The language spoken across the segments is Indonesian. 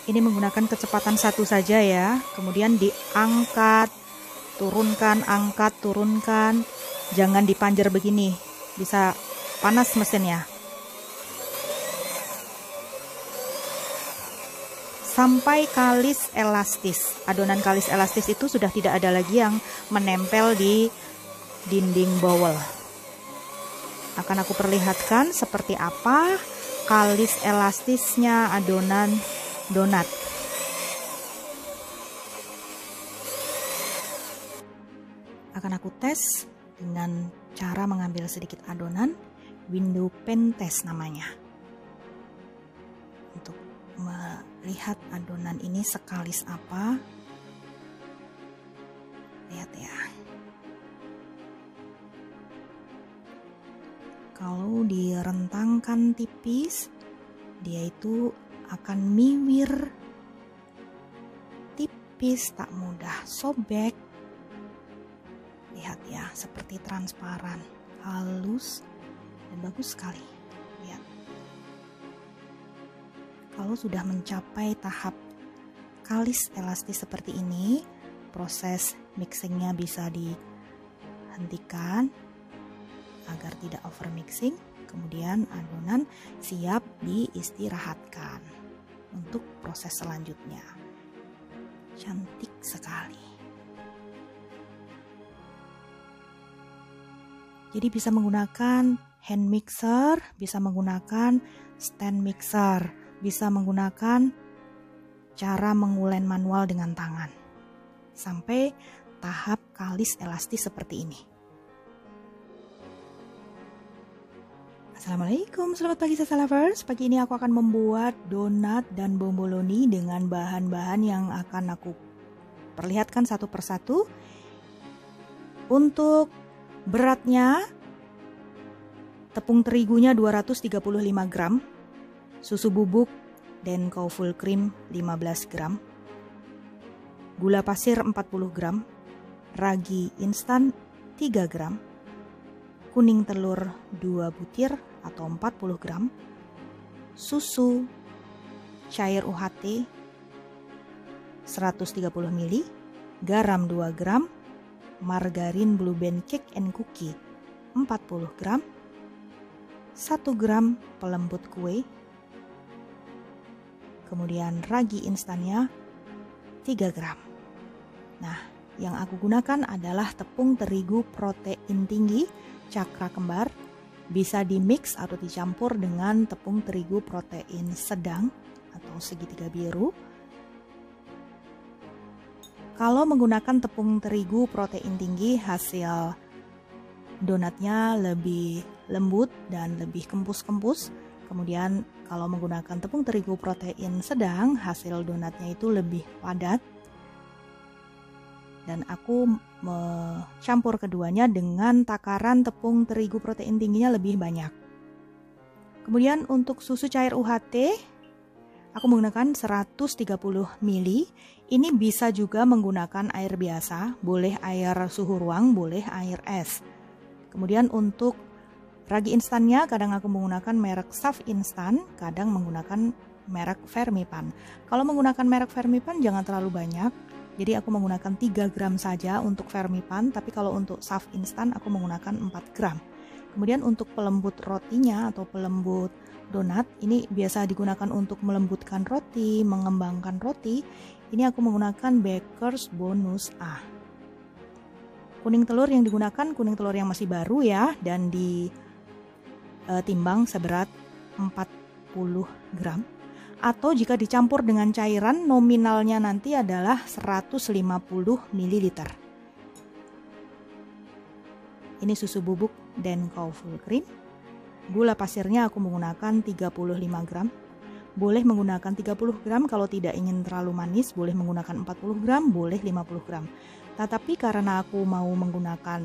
Ini menggunakan kecepatan 1 saja ya. Kemudian diangkat, turunkan, angkat, turunkan. Jangan dipanjer begini, bisa panas mesinnya. Sampai kalis elastis. Adonan kalis elastis itu sudah tidak ada lagi yang menempel di dinding bowel. Akan aku perlihatkan seperti apa kalis elastisnya adonan donat. Akan aku tes dengan cara mengambil sedikit adonan, window pen test namanya. Untuk melihat adonan ini sekalis apa. Lihat ya. Kalau direntangkan tipis, dia itu akan miwir tipis, tak mudah sobek. Lihat ya, seperti transparan, halus, dan bagus sekali. Lihat. Kalau sudah mencapai tahap kalis elastis seperti ini, proses mixingnya bisa dihentikan agar tidak over mixing. Kemudian adonan siap diistirahatkan untuk proses selanjutnya. Cantik sekali. Jadi bisa menggunakan hand mixer, bisa menggunakan stand mixer, bisa menggunakan cara mengulen manual dengan tangan. Sampai tahap kalis elastis seperti ini. Assalamualaikum, selamat pagi Sasa Lovers. Pagi ini aku akan membuat donat dan bomboloni dengan bahan-bahan yang akan aku perlihatkan satu persatu. Untuk beratnya, tepung terigunya 235 gram, susu bubuk Denko full cream 15 gram, gula pasir 40 gram, ragi instan 3 gram, kuning telur 2 butir atau 40 gram, susu cair UHT 130 ml, garam 2 gram, margarin Blue Band Cake and Cookie 40 gram, 1 gram pelembut kue, kemudian ragi instannya 3 gram. Nah, yang aku gunakan adalah tepung terigu protein tinggi Cakra Kembar. Bisa dimix atau dicampur dengan tepung terigu protein sedang atau segitiga biru. Kalau menggunakan tepung terigu protein tinggi, hasil donatnya lebih lembut dan lebih kempus-kempus. Kemudian kalau menggunakan tepung terigu protein sedang, hasil donatnya itu lebih padat. Dan aku mencampur keduanya dengan takaran tepung terigu protein tingginya lebih banyak. Kemudian untuk susu cair UHT, aku menggunakan 130 ml. Ini bisa juga menggunakan air biasa, boleh air suhu ruang, boleh air es. Kemudian untuk ragi instannya, kadang aku menggunakan merek Saf Instan, kadang menggunakan merek Fermipan. Kalau menggunakan merek Fermipan jangan terlalu banyak. Jadi aku menggunakan 3 gram saja untuk Fermipan, tapi kalau untuk Saf Instan aku menggunakan 4 gram. Kemudian untuk pelembut rotinya atau pelembut donat, ini biasa digunakan untuk melembutkan roti, mengembangkan roti. Ini aku menggunakan Baker's Bonus A. Kuning telur yang digunakan, kuning telur yang masih baru ya, dan ditimbang seberat 40 gram. Atau jika dicampur dengan cairan, nominalnya nanti adalah 150 ml. Ini susu bubuk Denko full cream. Gula pasirnya aku menggunakan 35 gram. Boleh menggunakan 30 gram kalau tidak ingin terlalu manis, boleh menggunakan 40 gram, boleh 50 gram. Tetapi karena aku mau menggunakan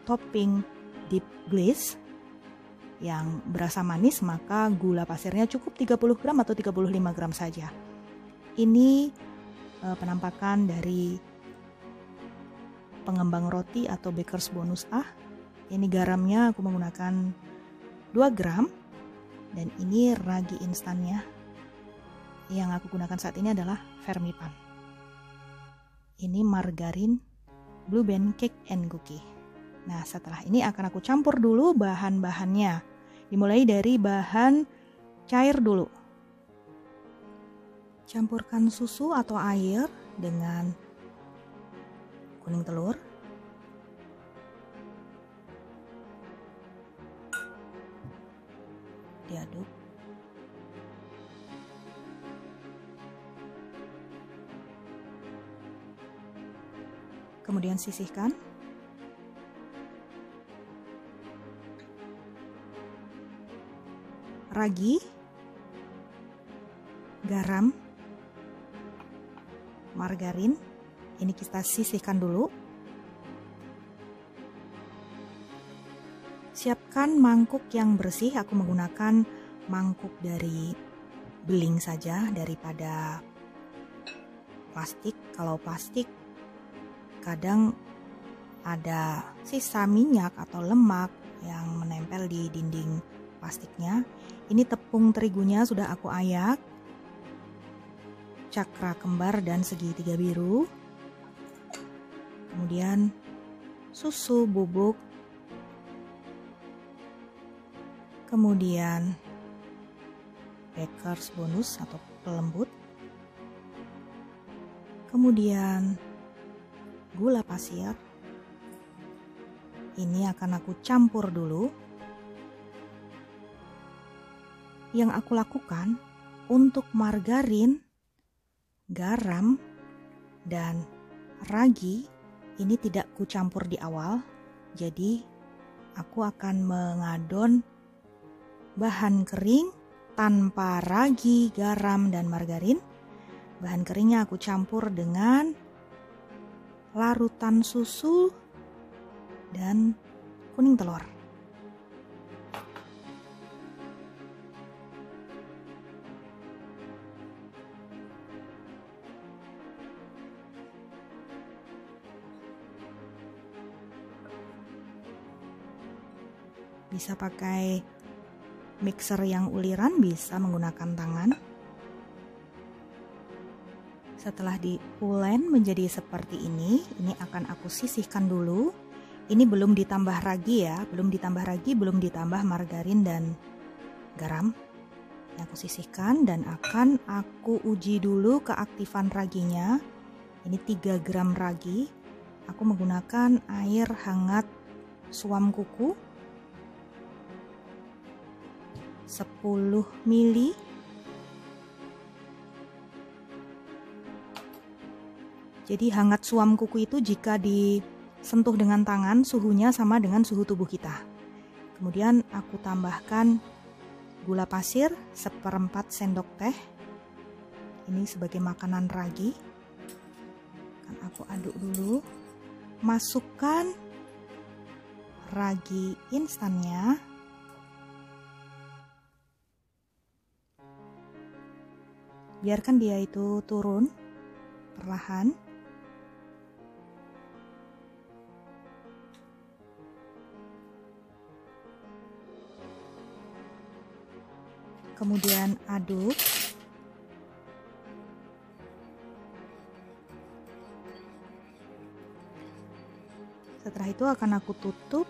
topping deep glaze yang berasa manis, maka gula pasirnya cukup 30 gram atau 35 gram saja. Ini penampakan dari pengembang roti atau Baker's Bonus A. Ini garamnya aku menggunakan 2 gram. Dan ini ragi instannya yang aku gunakan saat ini adalah Vermipan. Ini margarin Blue Band Cake and Cookie. Nah, setelah ini akan aku campur dulu bahan-bahannya. Dimulai dari bahan cair dulu. Campurkan susu atau air dengan kuning telur. Diaduk. Kemudian sisihkan. Ragi, garam, margarin, ini kita sisihkan dulu. Siapkan mangkuk yang bersih, aku menggunakan mangkuk dari beling saja daripada plastik. Kalau plastik kadang ada sisa minyak atau lemak yang menempel di dinding plastiknya. Ini tepung terigunya sudah aku ayak, cakra kembar dan segitiga biru. Kemudian susu bubuk. Kemudian Baker's bonus atau pelembut. Kemudian gula pasir. Ini akan aku campur dulu. Yang aku lakukan untuk margarin, garam, dan ragi ini tidak kucampur di awal. Jadi aku akan mengadon bahan kering tanpa ragi, garam, dan margarin. Bahan keringnya aku campur dengan larutan susu dan kuning telur. Bisa pakai mixer yang uliran, bisa menggunakan tangan. Setelah diulen menjadi seperti ini akan aku sisihkan dulu. Ini belum ditambah ragi ya, belum ditambah ragi, belum ditambah margarin dan garam. Ini aku sisihkan dan akan aku uji dulu keaktifan raginya. Ini 3 gram ragi. Aku menggunakan air hangat suam kuku 10 ml. Jadi hangat suam kuku itu jika disentuh dengan tangan suhunya sama dengan suhu tubuh kita. Kemudian aku tambahkan gula pasir 1/4 sendok teh. Ini sebagai makanan ragi. Akan aku aduk dulu. Masukkan ragi instannya. Biarkan dia itu turun perlahan. Kemudian aduk. Setelah itu akan aku tutup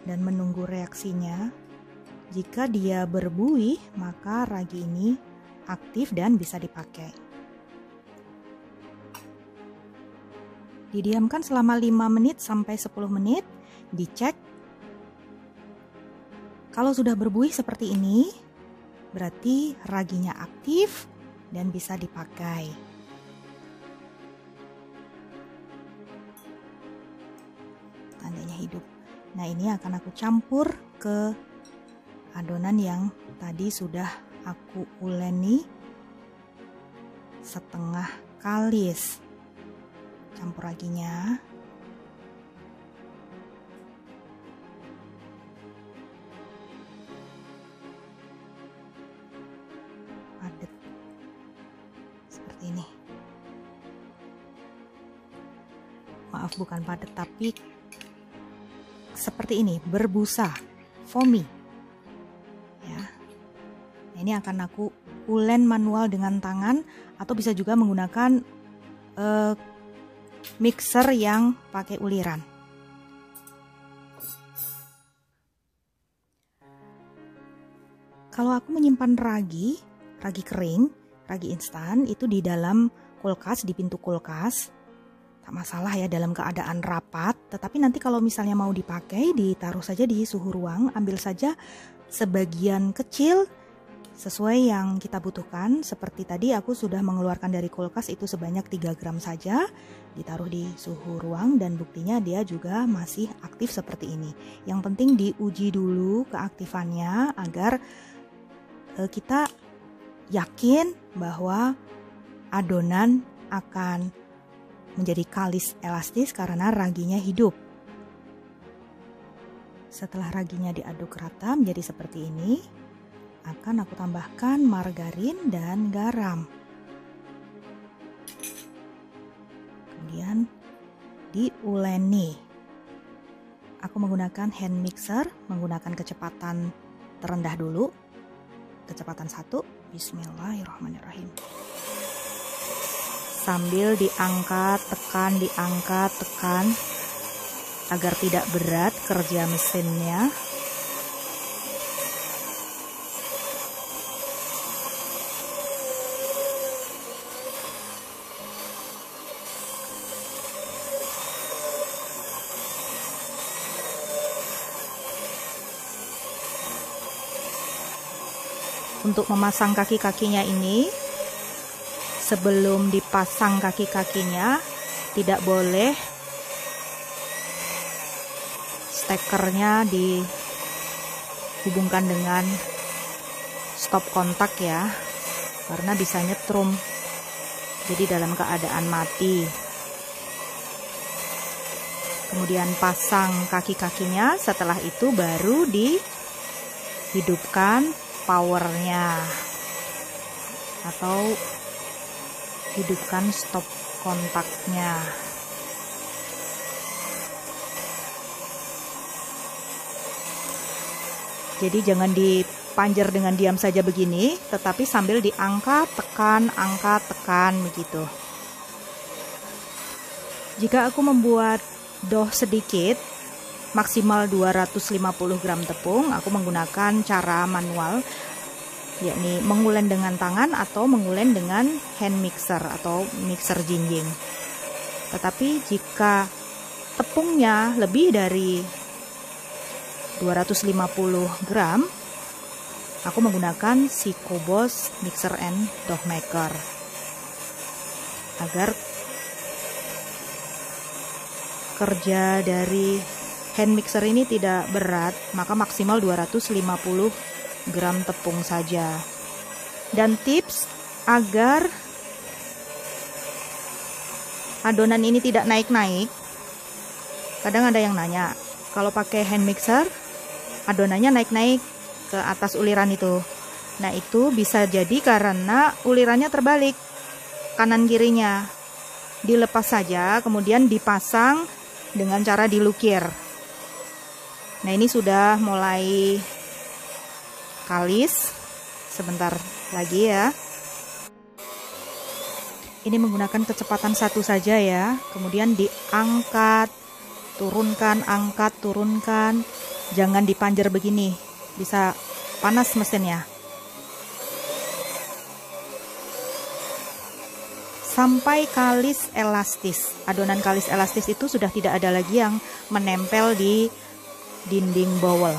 dan menunggu reaksinya. Jika dia berbuih, maka ragi ini aktif dan bisa dipakai. Didiamkan selama 5 menit sampai 10 menit, dicek. Kalau sudah berbuih seperti ini, berarti raginya aktif dan bisa dipakai. Tandanya hidup. Nah, ini akan aku campur ke adonan yang tadi sudah aku uleni setengah kalis. Campur raginya. Padat. Seperti ini. Maaf, bukan padat tapi seperti ini, berbusa, foamy. Ya. Ini akan aku ulen manual dengan tangan, atau bisa juga menggunakan mixer yang pakai uliran. Kalau aku menyimpan ragi kering, ragi instan itu di dalam kulkas, di pintu kulkas, tak masalah ya dalam keadaan rapat. Tetapi nanti kalau misalnya mau dipakai, ditaruh saja di suhu ruang, ambil saja sebagian kecil sesuai yang kita butuhkan. Seperti tadi aku sudah mengeluarkan dari kulkas itu sebanyak 3 gram saja, ditaruh di suhu ruang dan buktinya dia juga masih aktif seperti ini. Yang penting diuji dulu keaktifannya agar kita yakin bahwa adonan akan menjadi kalis elastis karena raginya hidup. Setelah raginya diaduk rata menjadi seperti ini, akan aku tambahkan margarin dan garam. Kemudian diuleni. Aku menggunakan hand mixer, menggunakan kecepatan terendah dulu. Kecepatan 1, bismillahirrahmanirrahim. Sambil diangkat, tekan agar tidak berat kerja mesinnya. Untuk memasang kaki-kakinya ini, sebelum dipasang kaki-kakinya tidak boleh stekernya dihubungkan dengan stop kontak ya, karena bisa nyetrum, jadi dalam keadaan mati. Kemudian pasang kaki-kakinya, setelah itu baru dihidupkan powernya atau hidupkan stop kontaknya. Jadi jangan dipanjer dengan diam saja begini, tetapi sambil diangkat, tekan, angkat, tekan begitu. Jika aku membuat dough sedikit, maksimal 250 gram tepung, aku menggunakan cara manual, yakni mengulen dengan tangan atau mengulen dengan hand mixer atau mixer jinjing. Tetapi jika tepungnya lebih dari 250 gram, aku menggunakan Sikobos Mixer and Dough Maker agar kerja dari hand mixer ini tidak berat, maka maksimal 250 gram tepung saja. Dan tips agar adonan ini tidak naik-naik, kadang ada yang nanya, kalau pakai hand mixer adonannya naik-naik ke atas uliran itu. Nah, itu bisa jadi karena ulirannya terbalik kanan kirinya. Dilepas saja, kemudian dipasang dengan cara dilukir. Nah, ini sudah mulai kalis, sebentar lagi ya. Ini menggunakan kecepatan 1 saja ya. Kemudian diangkat, turunkan, angkat, turunkan. Jangan dipanjer begini, bisa panas mesinnya. Sampai kalis elastis. Adonan kalis elastis itu sudah tidak ada lagi yang menempel di dinding bowl.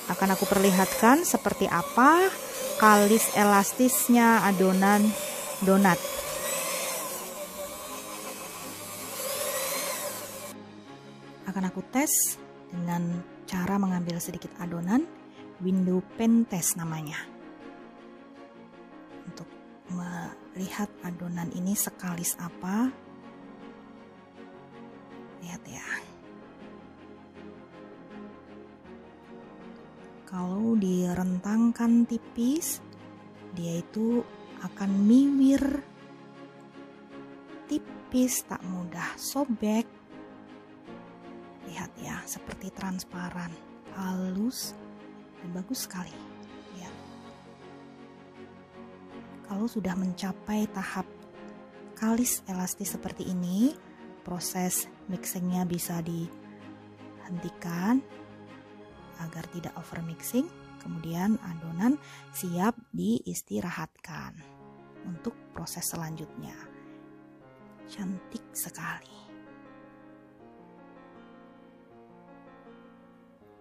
Akan aku perlihatkan seperti apa kalis elastisnya adonan donat. Akan aku tes dengan cara mengambil sedikit adonan, window pan test namanya, untuk melihat adonan ini sekalis apa. Lihat ya, kalau direntangkan tipis, dia itu akan miwir tipis, tak mudah sobek. Lihat ya, seperti transparan, halus dan bagus sekali. Lihat. Kalau sudah mencapai tahap kalis elastis seperti ini, proses mixingnya bisa dihentikan agar tidak over mixing. Kemudian adonan siap diistirahatkan untuk proses selanjutnya. Cantik sekali.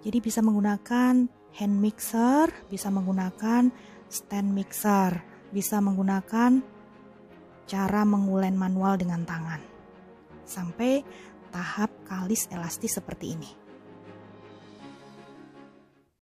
Jadi bisa menggunakan hand mixer, bisa menggunakan stand mixer, bisa menggunakan cara mengulen manual dengan tangan. Sampai tahap kalis elastis seperti ini.